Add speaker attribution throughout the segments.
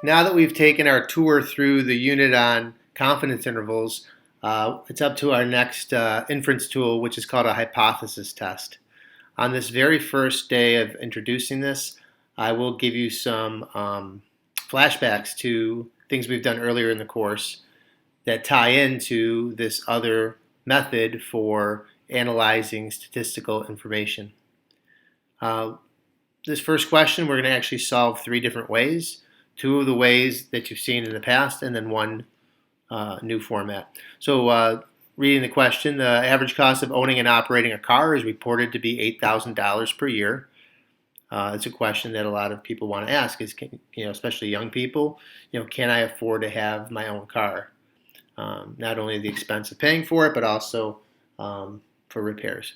Speaker 1: now that we've taken our tour through the unit on confidence intervals, it's up to our next inference tool, which is called a hypothesis test. On this very first day of introducing this, I will give you some flashbacks to things we've done earlier in the course that tie into this other method for analyzing statistical information. This first question, we're going to actually solve three different ways. Two of the ways that you've seen in the past, and then one new format. So reading the question, the average cost of owning and operating a car is reported to be $8,000 per year. It's a question that a lot of people want to ask, is, especially young people, can I afford to have my own car? Not only the expense of paying for it, but also for repairs.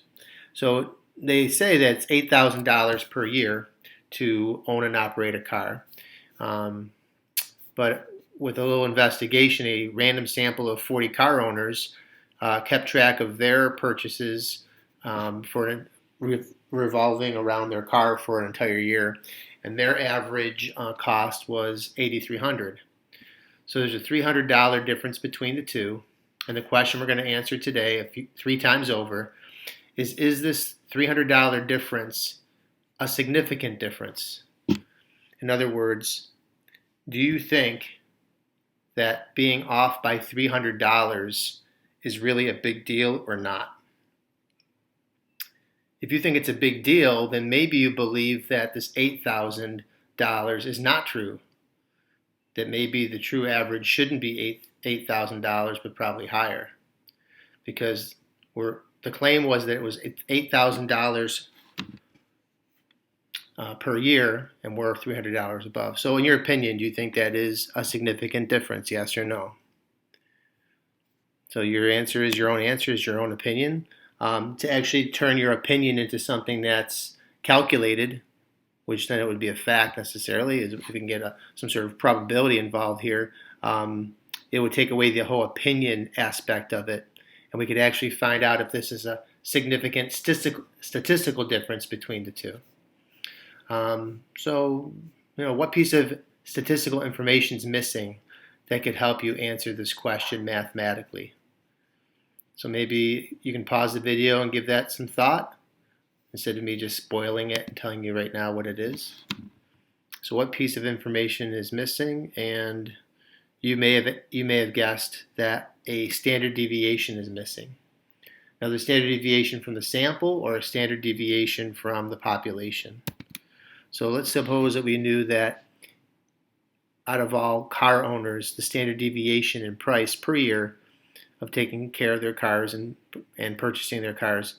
Speaker 1: So they say that it's $8,000 per year to own and operate a car. But with a little investigation, a random sample of 40 car owners kept track of their purchases for revolving around their car for an entire year, and their average cost was $8,300. So there's a $300 difference between the two, and the question we're going to answer today three times over is this $300 difference a significant difference? In other words, do you think that being off by $300 is really a big deal or not? If you think it's a big deal, then maybe you believe that this $8,000 is not true. That maybe the true average shouldn't be $8,000, but probably higher. Because the claim was that it was $8,000 per year, and we're $300 above. So in your opinion, do you think that is a significant difference, yes or no? So your answer is your own answer, is your own opinion. To actually turn your opinion into something that's calculated, which then it would be a fact necessarily, is if we can get some sort of probability involved here, it would take away the whole opinion aspect of it, and we could actually find out if this is a significant statistical difference between the two. So, what piece of statistical information is missing that could help you answer this question mathematically? So maybe you can pause the video and give that some thought instead of me just spoiling it and telling you right now what it is. So what piece of information is missing? And you may have guessed that a standard deviation is missing. Now, the standard deviation from the sample or a standard deviation from the population. So let's suppose that we knew that out of all car owners, the standard deviation in price per year of taking care of their cars and purchasing their cars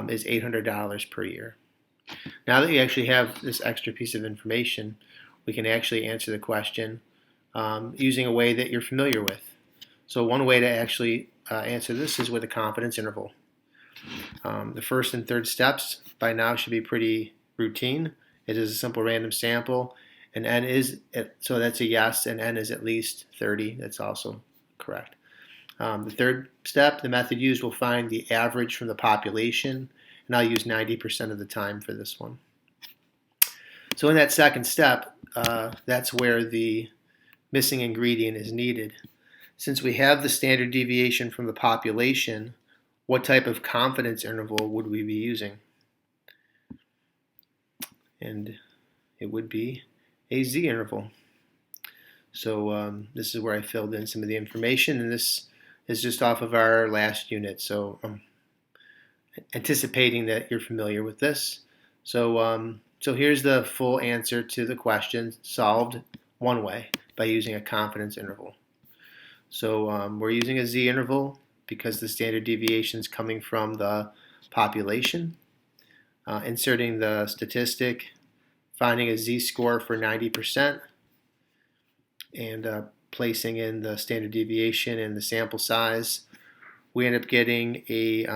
Speaker 1: is $800 per year. Now that you actually have this extra piece of information, we can actually answer the question using a way that you're familiar with. So one way to actually answer this is with a confidence interval. The first and third steps by now should be pretty routine. It is a simple random sample, and n is, so that's a yes, and n is at least 30. That's also correct. The third step, the method used will find the average from the population, and I'll use 90% of the time for this one. So in that second step, that's where the missing ingredient is needed. Since we have the standard deviation from the population, what type of confidence interval would we be using? And it would be a z-interval. So this is where I filled in some of the information, and this is just off of our last unit. So I'm anticipating that you're familiar with this. So here's the full answer to the question, solved one way by using a confidence interval. So we're using a z-interval because the standard deviation is coming from the population. Inserting the statistic, finding a z-score for 90%, and placing in the standard deviation and the sample size, we end up getting the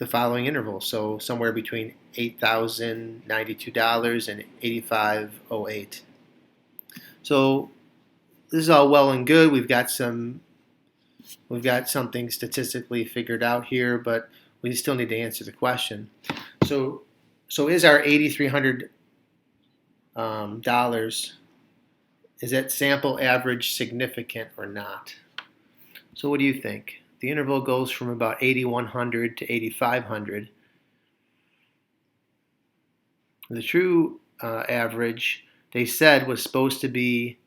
Speaker 1: following interval. So somewhere between $8,092 and $8,508. So this is all well and good. We've got something statistically figured out here, but we still need to answer the question. So is our $8,300 dollars, is that sample average significant or not? So what do you think? The interval goes from about 8,100 to 8,500. The true average, they said, was supposed to be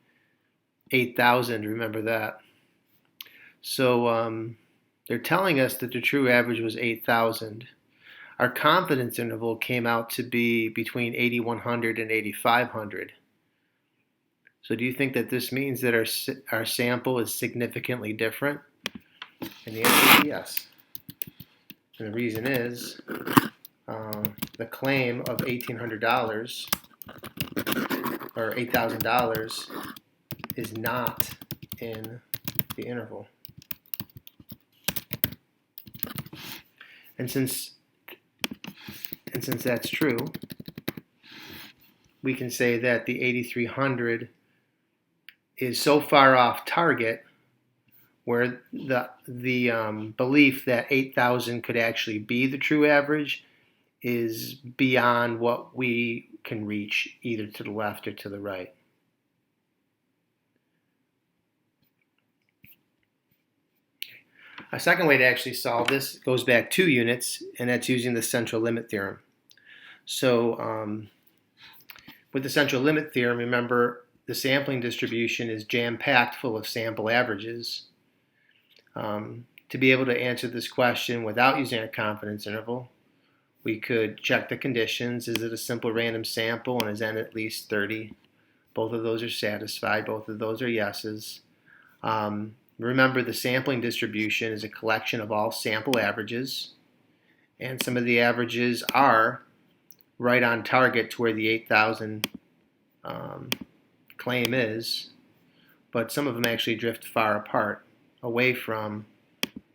Speaker 1: 8,000. Remember that. So they're telling us that the true average was 8,000. Our confidence interval came out to be between 8,100 and 8,500. So do you think that this means that our sample is significantly different? And the answer is yes. And the reason is the claim of $1,800 or $8,000 is not in the interval. And since that's true, we can say that the 8,300 is so far off target where the belief that 8,000 could actually be the true average is beyond what we can reach either to the left or to the right. A second way to actually solve this goes back 2 units, and that's using the central limit theorem. So with the central limit theorem, remember the sampling distribution is jam-packed full of sample averages. To be able to answer this question without using a confidence interval, we could check the conditions. Is it a simple random sample, and is n at least 30? Both of those are satisfied. Both of those are yeses. Remember, the sampling distribution is a collection of all sample averages, and some of the averages are right on target to where the 8,000 claim is, but some of them actually drift far apart, away from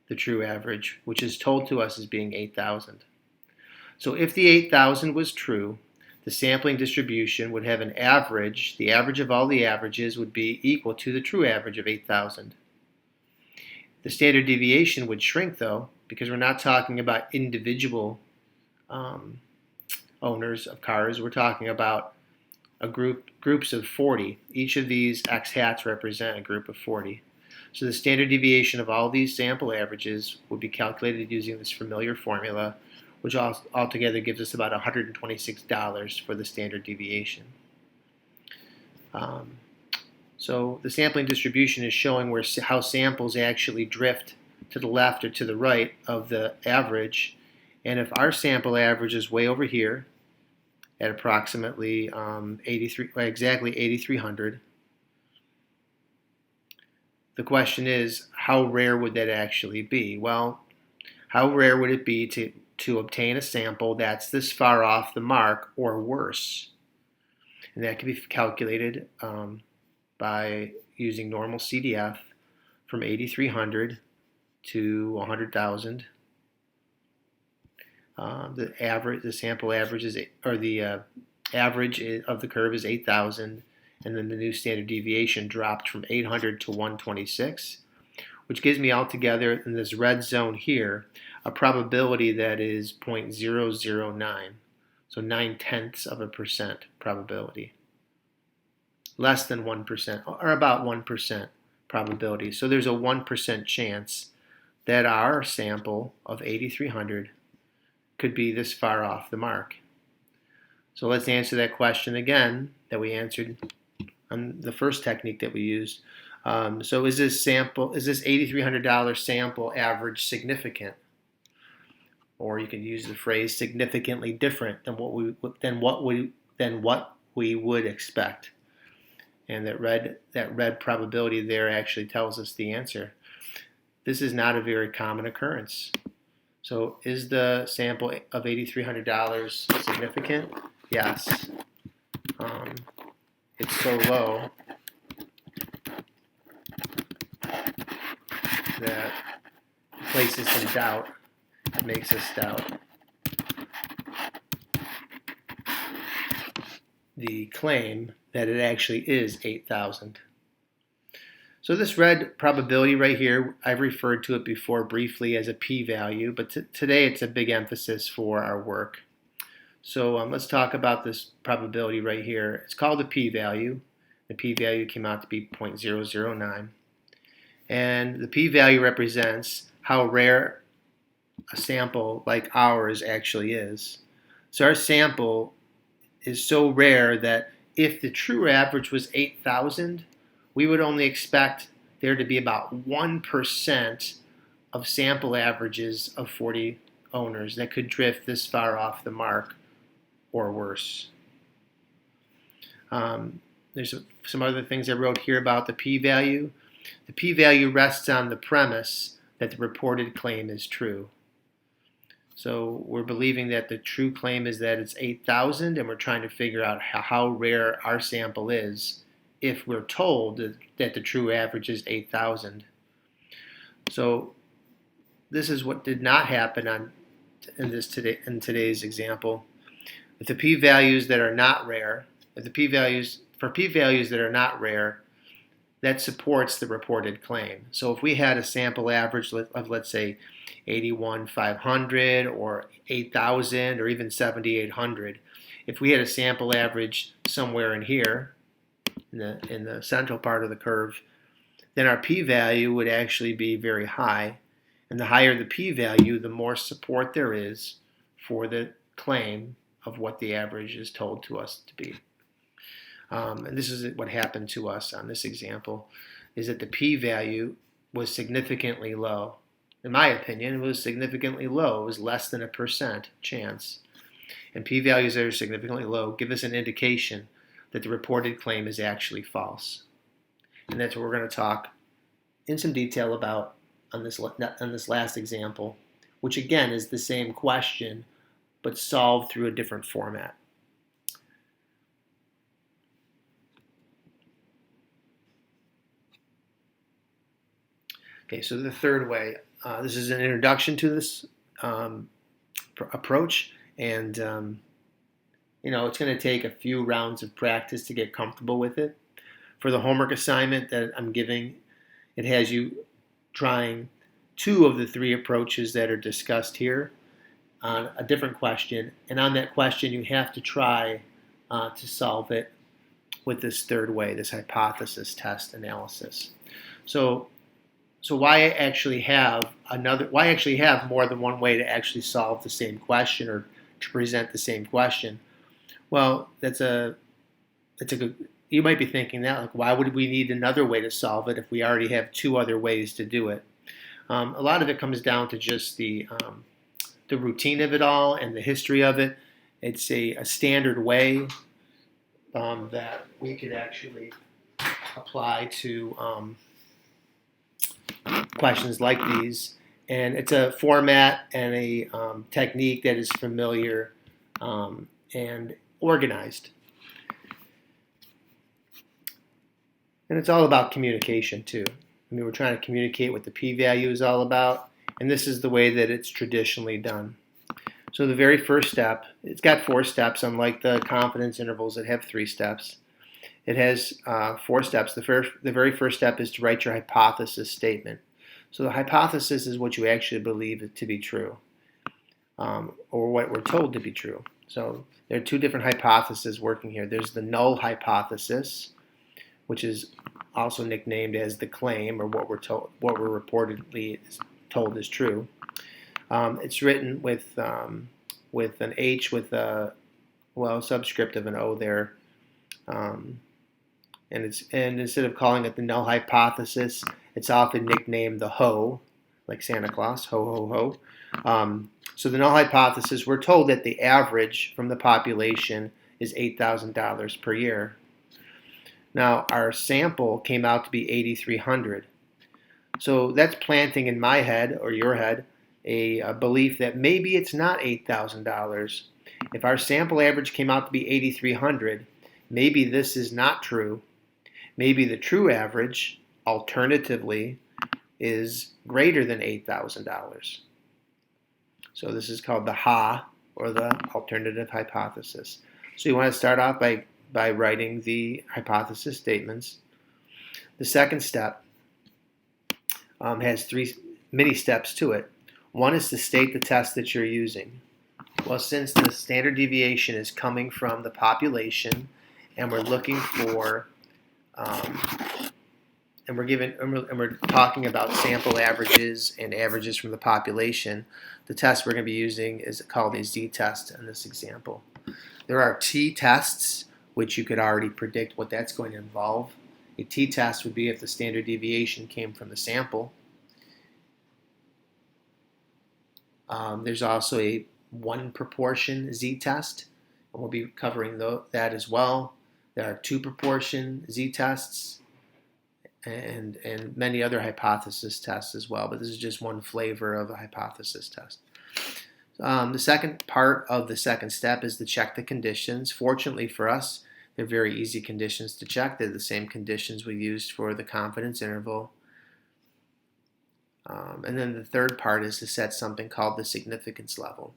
Speaker 1: the true average, which is told to us as being 8,000. So if the 8,000 was true, the sampling distribution would have an average. The average of all the averages would be equal to the true average of 8,000. The standard deviation would shrink, though, because we're not talking about individual owners of cars. We're talking about groups of 40. Each of these x hats represent a group of 40. So the standard deviation of all these sample averages would be calculated using this familiar formula, which altogether gives us about $126 for the standard deviation. So the sampling distribution is showing how samples actually drift to the left or to the right of the average. And if our sample average is way over here at approximately exactly 8,300, the question is, how rare would that actually be? Well, how rare would it be to obtain a sample that's this far off the mark or worse? And that can be calculated by using normal CDF from 8,300 to 100,000. The sample average is, or the average of the curve is 8,000, and then the new standard deviation dropped from 800 to 126, which gives me altogether in this red zone here a probability that is 0.009, so 0.9% probability. Less than 1%, or about 1% probability. So there's a 1% chance that our sample of 8,300 could be this far off the mark. So let's answer that question again that we answered on the first technique that we used. So is this $8,300 sample average significant? Or you can use the phrase significantly different than what we would expect. And that red probability there actually tells us the answer. This is not a very common occurrence. So is the sample of $8,300 significant? Yes. It's so low that it places some doubt. It makes us doubt the claim that it actually is 8,000. So this red probability right here, I've referred to it before briefly as a p-value, but today it's a big emphasis for our work. So let's talk about this probability right here. It's called a p-value. The p-value came out to be 0.009. And the p-value represents how rare a sample like ours actually is. So our sample is so rare that if the true average was 8,000, we would only expect there to be about 1% of sample averages of 40 owners that could drift this far off the mark or worse. There's some other things I wrote here about the p-value. The p-value rests on the premise that the reported claim is true. So we're believing that the true claim is that it's 8,000, and we're trying to figure out how rare our sample is if we're told that the true average is 8,000. So this is what did not happen in today's example. If the p-values that are not rare, for p-values that are not rare, that supports the reported claim. So if we had a sample average of, let's say, 81,500 or 8,000 or even 7,800, if we had a sample average somewhere in here, in the central part of the curve, then our p-value would actually be very high. And the higher the p-value, the more support there is for the claim of what the average is told to us to be. And this is what happened to us on this example, is that the p-value was significantly low. In my opinion, it was significantly low. It was less than 1% chance. And p-values that are significantly low give us an indication that the reported claim is actually false. And that's what we're going to talk in some detail about on this last example, which again is the same question, but solved through a different format. Okay, so the third way, this is an introduction to this approach, and it's going to take a few rounds of practice to get comfortable with it. For the homework assignment that I'm giving, it has you trying 2 of the 3 approaches that are discussed here on a different question, and on that question you have to try to solve it with this third way, this hypothesis test analysis. So why actually have more than one way to actually solve the same question or to present the same question? Well, that's a good. You might be thinking that, like, why would we need another way to solve it if we already have 2 other ways to do it? A lot of it comes down to just the routine of it all and the history of it. It's a standard way that we could actually apply to questions like these, and it's a format and a technique that is familiar and organized. And it's all about communication too. I mean, we're trying to communicate what the p-value is all about, and this is the way that it's traditionally done. So the very first step, it's got 4 steps, unlike the confidence intervals that have 3 steps. It has 4 steps. The very first step is to write your hypothesis statement. So the hypothesis is what you actually believe it to be true, or what we're told to be true. So there are 2 different hypotheses working here. There's the null hypothesis, which is also nicknamed as the claim, or what we're reportedly told is true. It's written with an H with a subscript of an O there, and instead of calling it the null hypothesis, it's often nicknamed the HO, like Santa Claus, ho ho ho. So the null hypothesis, we're told that the average from the population is $8,000 per year. Now, our sample came out to be 8,300. So that's planting in my head, or your head, a belief that maybe it's not $8,000. If our sample average came out to be 8,300, maybe this is not true. Maybe the true average, alternatively, is greater than $8,000. So this is called the HA, or the alternative hypothesis. So you want to start off by writing the hypothesis statements. The second step has 3 mini steps to it. One is to state the test that you're using. Well, since the standard deviation is coming from the population, and we're looking for, and we're talking about sample averages and averages from the population, the test we're going to be using is called a z-test in this example. There are t-tests, which you could already predict what that's going to involve. A t-test would be if the standard deviation came from the sample. There's also a one proportion z-test, and we'll be covering that as well. There are two proportion z-tests and many other hypothesis tests as well, but this is just one flavor of a hypothesis test. The second part of the second step is to check the conditions. Fortunately for us, they're very easy conditions to check. They're the same conditions we used for the confidence interval. And then the third part is to set something called the significance level.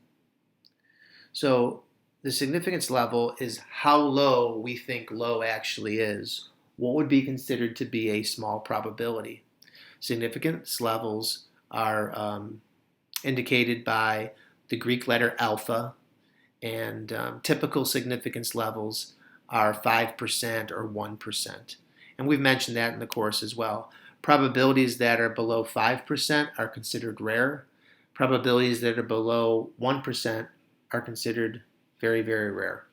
Speaker 1: So the significance level is how low we think low actually is. What would be considered to be a small probability? Significance levels are indicated by the Greek letter alpha, and typical significance levels are 5% or 1%. And we've mentioned that in the course as well. Probabilities that are below 5% are considered rare. Probabilities that are below 1% are considered very, very rare.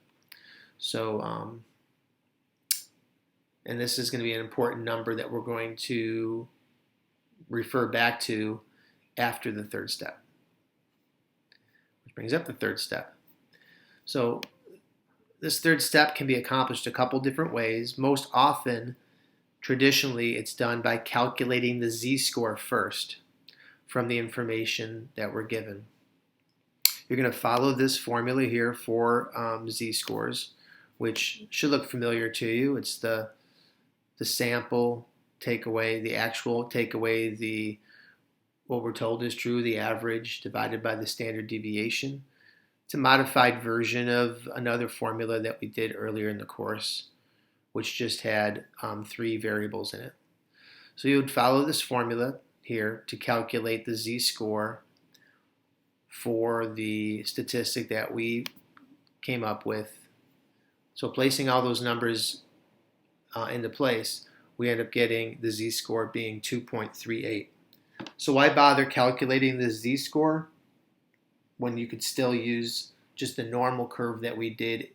Speaker 1: So, and this is going to be an important number that we're going to refer back to after the third step. Which brings up the third step. So this third step can be accomplished a couple different ways. Most often, traditionally, it's done by calculating the z-score first from the information that we're given. You're going to follow this formula here for z-scores, which should look familiar to you. It's the sample, take away the actual, take away what we're told is true, the average, divided by the standard deviation. It's a modified version of another formula that we did earlier in the course, which just had 3 variables in it. So you would follow this formula here to calculate the z-score for the statistic that we came up with. So placing all those numbers into place, we end up getting the z-score being 2.38. So why bother calculating the z-score when you could still use just the normal curve that we did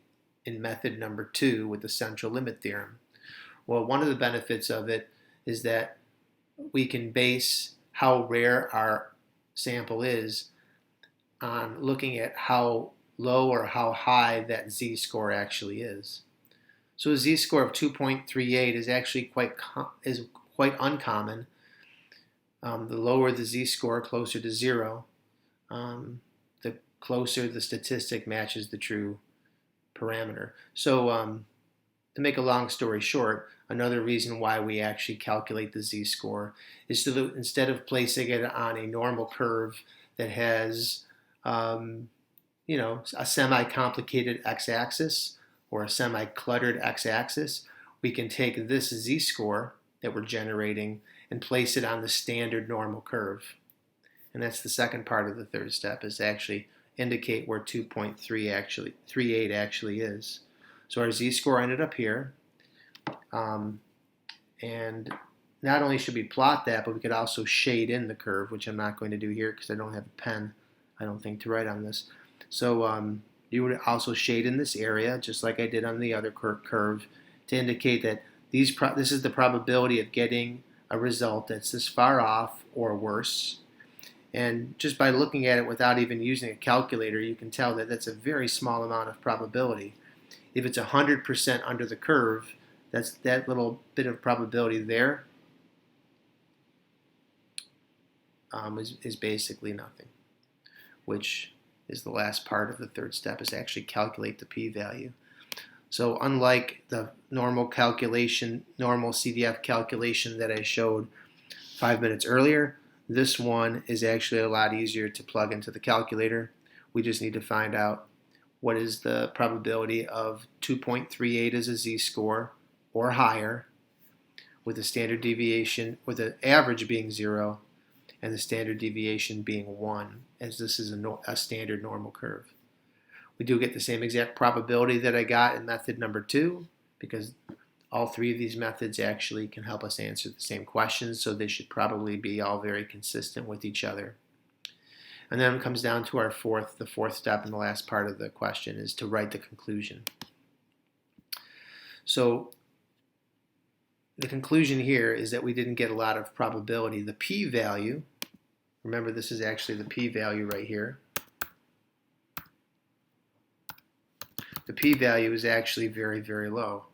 Speaker 1: in method number 2 with the central limit theorem? Well, one of the benefits of it is that we can base how rare our sample is on looking at how low or how high that z-score actually is. So a z-score of 2.38 is actually quite uncommon. The lower the z-score, closer to 0, the closer the statistic matches the true parameter. So to make a long story short, another reason why we actually calculate the z-score is to, instead of placing it on a normal curve that has a semi-complicated x-axis or a semi-cluttered x-axis, we can take this z-score that we're generating and place it on the standard normal curve. And that's the second part of the third step, is to actually indicate where 2.38 actually is. So our z-score ended up here. And not only should we plot that, but we could also shade in the curve, which I'm not going to do here because I don't have a pen, I don't think, to write on this. So you would also shade in this area, just like I did on the other curve, to indicate that this is the probability of getting a result that's this far off or worse. And just by looking at it without even using a calculator, you can tell that that's a very small amount of probability. If it's 100% under the curve, that's that little bit of probability there is basically nothing, which is the last part of the third step, is actually calculate the p-value. So unlike the normal CDF calculation that I showed 5 minutes earlier, this one is actually a lot easier to plug into the calculator. We just need to find out what is the probability of 2.38 as a z-score or higher, with the standard deviation, with the average being 0 and the standard deviation being 1, as this is a standard normal curve. We do get the same exact probability that I got in method number 2, because all 3 of these methods actually can help us answer the same questions, so they should probably be all very consistent with each other. And then it comes down to the fourth step in the last part of the question is to write the conclusion. So the conclusion here is that we didn't get a lot of probability. The p-value, remember this is actually the p-value right here. The p-value is actually very, very low.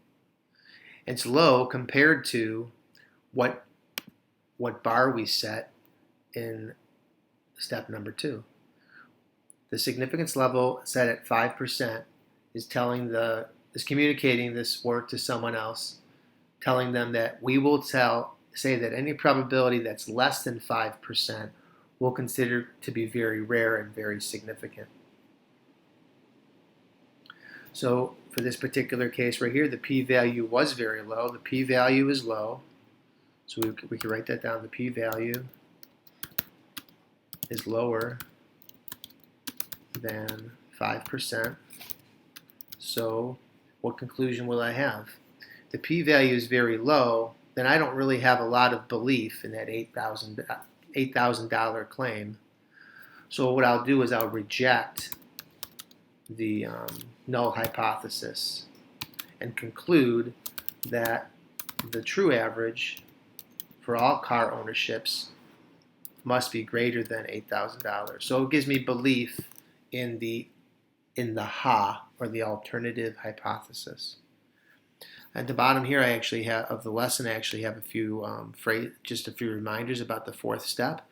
Speaker 1: It's low compared to what bar we set in step number 2. The significance level set at 5% is communicating this work to someone else, telling them that we will say that any probability that's less than 5% we'll consider to be very rare and very significant. So for this particular case right here, the p-value was very low. The p-value is low. So we can write that down. The p-value is lower than 5%. So what conclusion will I have? The p-value is very low, then I don't really have a lot of belief in that $8,000 claim. So what I'll do is I'll reject the null hypothesis and conclude that the true average for all car ownerships must be greater than $8,000. So it gives me belief in the HA, or the alternative hypothesis. At the bottom here, I actually have of the lesson. I actually have a few just a few reminders about the 4th step.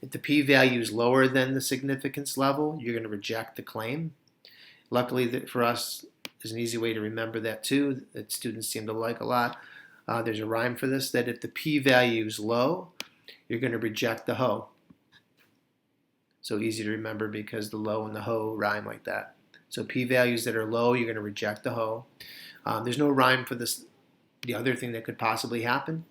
Speaker 1: If the p-value is lower than the significance level, you're going to reject the claim. Luckily for us, there's an easy way to remember that too, that students seem to like a lot. There's a rhyme for this, that if the p-value is low, you're going to reject the HO. So easy to remember because the low and the HO rhyme like that. So p-values that are low, you're going to reject the HO. There's no rhyme for this. The other thing that could possibly happen,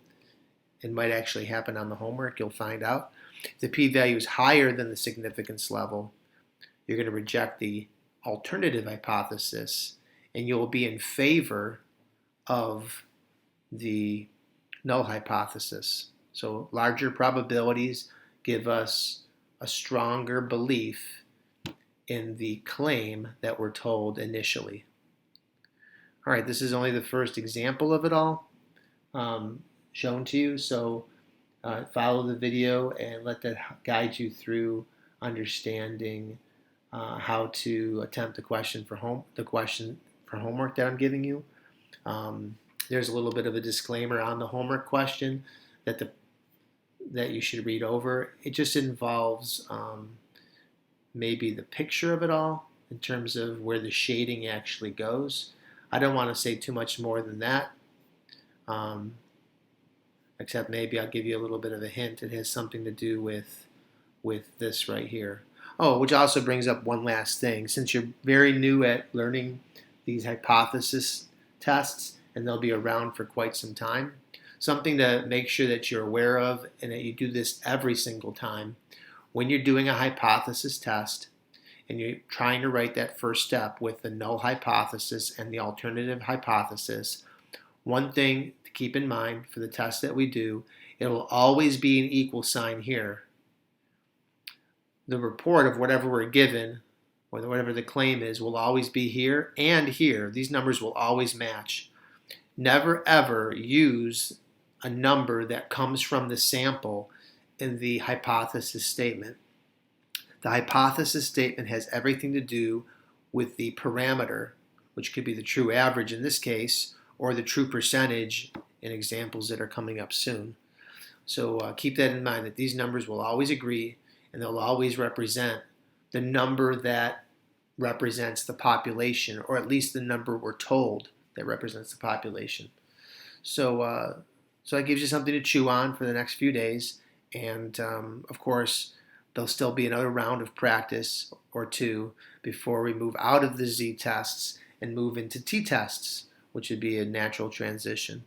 Speaker 1: it might actually happen on the homework, you'll find out. If the p-value is higher than the significance level, you're going to reject the alternative hypothesis, and you'll be in favor of the null hypothesis. So larger probabilities give us a stronger belief in the claim that we're told initially. All right, this is only the first example of it all shown to you, so follow the video and let that guide you through understanding how to attempt the question for homework that I'm giving you. There's a little bit of a disclaimer on the homework question that you should read over. It just involves maybe the picture of it all in terms of where the shading actually goes. I don't want to say too much more than that, except maybe I'll give you a little bit of a hint. It has something to do with this right here. Oh, which also brings up one last thing. Since you're very new at learning these hypothesis tests, and they'll be around for quite some time, something to make sure that you're aware of and that you do this every single time. When you're doing a hypothesis test and you're trying to write that first step with the null hypothesis and the alternative hypothesis, one thing to keep in mind for the test that we do, it'll always be an equal sign here. The report of whatever we're given, or whatever the claim is, will always be here and here. These numbers will always match. Never ever use a number that comes from the sample in the hypothesis statement. The hypothesis statement has everything to do with the parameter, which could be the true average in this case, or the true percentage in examples that are coming up soon. So keep that in mind, that these numbers will always agree, and they'll always represent the number that represents the population, or at least the number we're told that represents the population. So that gives you something to chew on for the next few days. And of course, there'll still be another round of practice or two before we move out of the z-tests and move into t-tests, which would be a natural transition.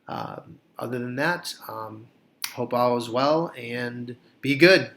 Speaker 1: Other than that, hope all is well and be good.